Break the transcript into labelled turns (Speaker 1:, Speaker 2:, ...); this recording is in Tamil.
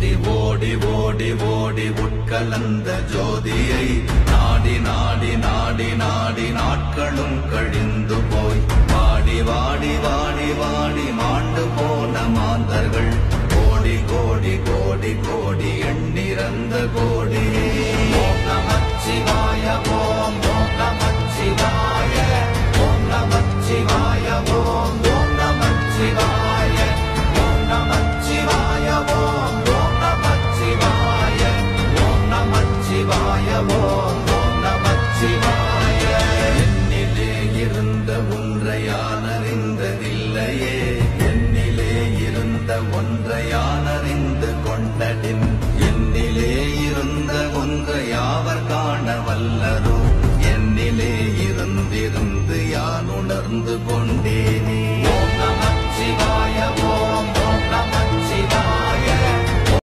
Speaker 1: ஓடி ஓடி ஓடி ஓடி உட்கலந்த ஜோதியை நாடி நாடி நாடி நாடி நாட்களும் கழிந்து போய் வாடி வாடி வாடி வாடி மாண்டு போன மாந்தர்கள் கோடி கோடி கோடி கோடி எண்ணிறந்த கோடி. ஓம் நமச்சிவாய ஓம் ஓம் நமச்சிவாய ஓம் நமச்சிவாய ஓம் ஓம் நமச்சிவாய ஓம் நமச்சிவாய ஓம் ஓம் நமச்சிவாய ஓம் நமச்சிவாய ஓம் ஓம் நமச்சிவாய. என்னிலே இருந்த ஒன்றை யான் அறிந்ததில்லையே, என்னிலே இருந்த ஒன்றை யான் அறிந்து கொண்டடின், என்னிலே இருந்த ஒன்றை யாவர் காண வல்லரோ, என்னிலே இருந்திருந்து யான் உணர்ந்து கொண்டேன்.